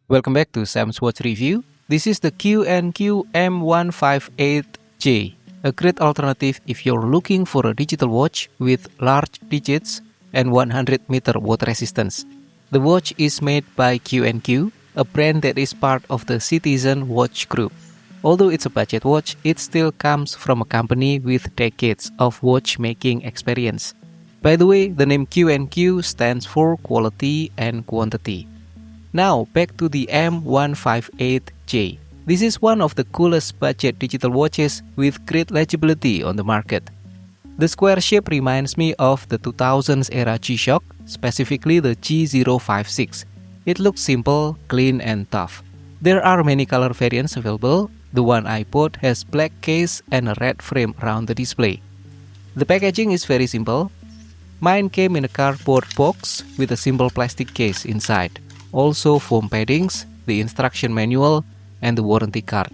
Welcome back to Sam's Watch Review. This is the Q&Q M158J, a great alternative if you're looking for a digital watch with large digits and 100-meter water resistance. The watch is made by Q&Q, a brand that is part of the Citizen Watch Group. Although it's a budget watch, it still comes from a company with decades of watchmaking experience. By the way, the name Q&Q stands for quality and quantity. Now, back to the M158J. This is one of the coolest budget digital watches with great legibility on the market. The square shape reminds me of the 2000s era G-Shock, specifically the G056. It looks simple, clean, and tough. There are many color variants available. The one I bought has black case and a red frame around the display. The packaging is very simple. Mine came in a cardboard box with a simple plastic case inside. Also foam paddings, the instruction manual, and the warranty card.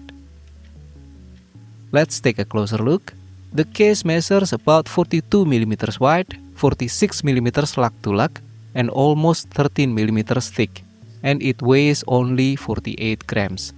Let's take a closer look. The case measures about 42 mm wide, 46 mm lug to lug, and almost 13 mm thick, and it weighs only 48 grams.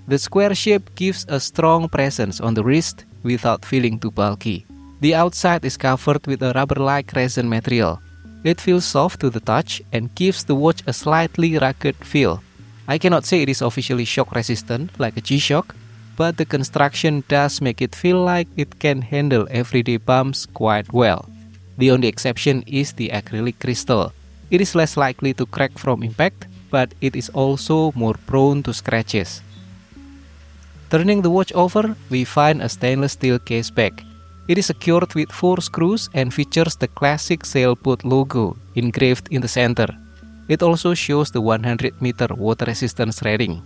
The square shape gives a strong presence on the wrist without feeling too bulky. The outside is covered with a rubber-like resin material. It feels soft to the touch and gives the watch a slightly rugged feel. I cannot say it is officially shock resistant like a G-Shock, but the construction does make it feel like it can handle everyday bumps quite well. The only exception is the acrylic crystal. It is less likely to crack from impact, but it is also more prone to scratches. Turning the watch over, we find a stainless steel case back. It is secured with 4 screws and features the classic sailboat logo engraved in the center. It also shows the 100-meter water resistance rating.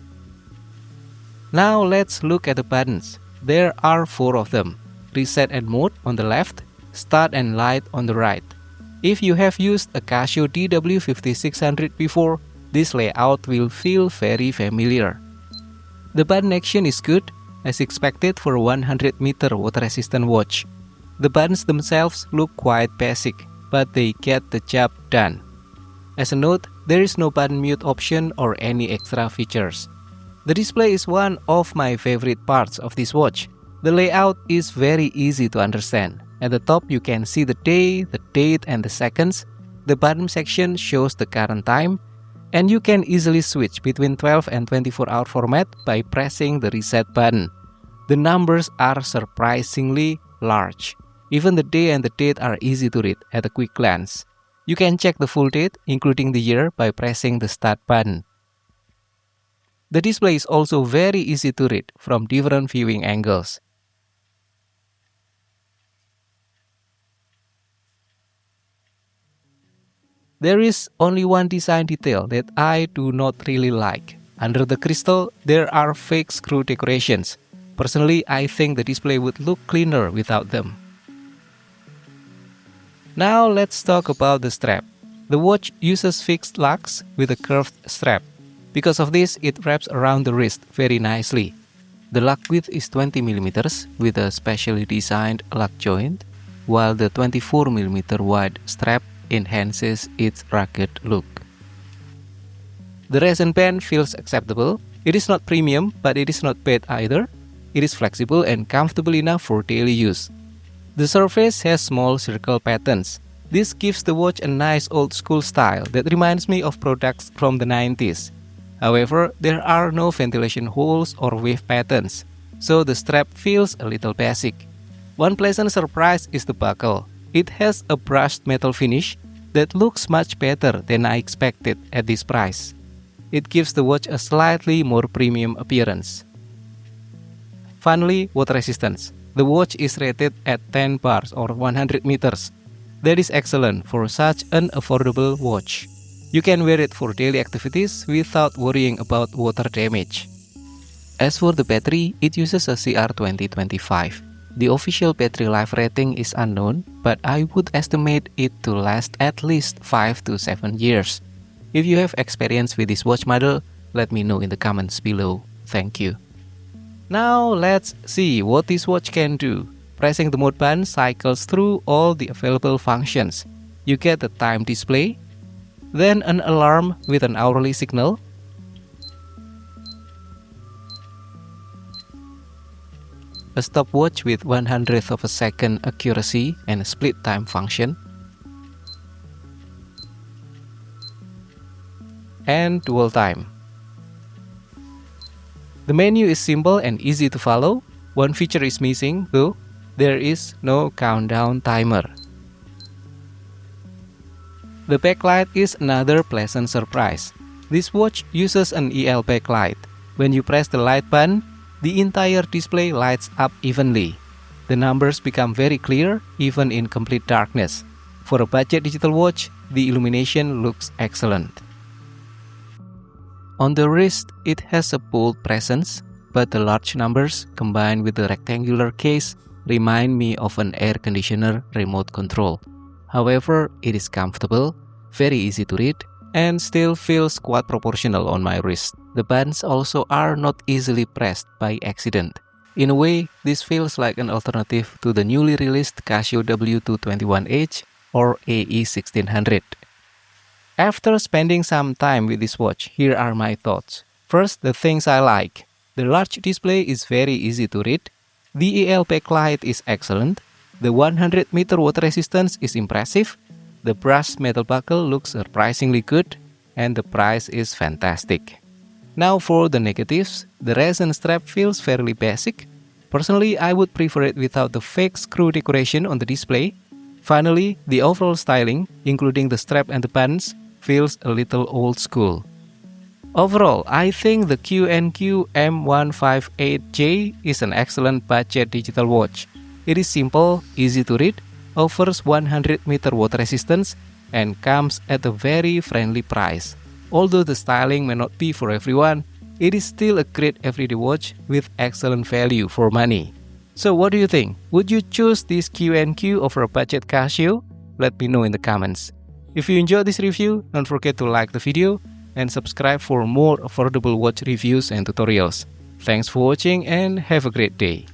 Now let's look at the buttons. There are 4 of them: reset and mode on the left, start and light on the right. If you have used a Casio DW5600 before, this layout will feel very familiar. The button action is good, as expected for a 100-meter water-resistant watch. The buttons themselves look quite basic, but they get the job done. As a note, there is no button mute option or any extra features. The display is one of my favorite parts of this watch. The layout is very easy to understand. At the top you can see the day, the date, and the seconds. The bottom section shows the current time, and you can easily switch between 12 and 24-hour format by pressing the reset button. The numbers are surprisingly large. Even the day and the date are easy to read at a quick glance. You can check the full date, including the year, by pressing the start button. The display is also very easy to read from different viewing angles. There is only one design detail that I do not really like. Under the crystal, there are fake screw decorations. Personally, I think the display would look cleaner without them. Now let's talk about the strap. The watch uses fixed lugs with a curved strap. Because of this, it wraps around the wrist very nicely. The lug width is 20 mm with a specially designed lug joint, while the 24 mm wide strap enhances its rugged look. The resin band feels acceptable. It is not premium, but it is not bad either. It is flexible and comfortable enough for daily use. The surface has small circle patterns. This gives the watch a nice old school style that reminds me of products from the 90s. However, there are no ventilation holes or wave patterns, so the strap feels a little basic. One pleasant surprise is the buckle. It has a brushed metal finish that looks much better than I expected at this price. It gives the watch a slightly more premium appearance. Finally, water resistance. The watch is rated at 10 bars or 100 meters. That is excellent for such an affordable watch. You can wear it for daily activities without worrying about water damage. As for the battery, it uses a CR2025. The official battery life rating is unknown, but I would estimate it to last at least 5 to 7 years. If you have experience with this watch model, let me know in the comments below. Thank you. Now let's see what this watch can do. Pressing the mode button cycles through all the available functions. You get the time display, then an alarm with an hourly signal, a stopwatch with 1/100th of a second accuracy and a split time function, and dual time. The menu is simple and easy to follow. One feature is missing though, there is no countdown timer. The backlight is another pleasant surprise. This watch uses an EL backlight. When you press the light button, the entire display lights up evenly. The numbers become very clear even in complete darkness. For a budget digital watch, the illumination looks excellent. On the wrist, it has a bold presence, but the large numbers combined with the rectangular case remind me of an air conditioner remote control. However, it is comfortable, very easy to read, and still feels quite proportional on my wrist. The buttons also are not easily pressed by accident. In a way, this feels like an alternative to the newly released Casio W221H or AE1600. After spending some time with this watch, here are my thoughts. First, the things I like. The large display is very easy to read. The EL backlight is excellent. The 100-meter water resistance is impressive. The brass metal buckle looks surprisingly good. And the price is fantastic. Now for the negatives, the resin strap feels fairly basic. Personally, I would prefer it without the fake screw decoration on the display. Finally, the overall styling, including the strap and the buttons, feels a little old school. Overall, I think the Q&Q M158J is an excellent budget digital watch. It is simple, easy to read, offers 100-meter water resistance, and comes at a very friendly price. Although the styling may not be for everyone, it is still a great everyday watch with excellent value for money. So what do you think? Would you choose this Q&Q over a budget Casio? Let me know in the comments. If you enjoyed this review, don't forget to like the video and subscribe for more affordable watch reviews and tutorials. Thanks for watching and have a great day.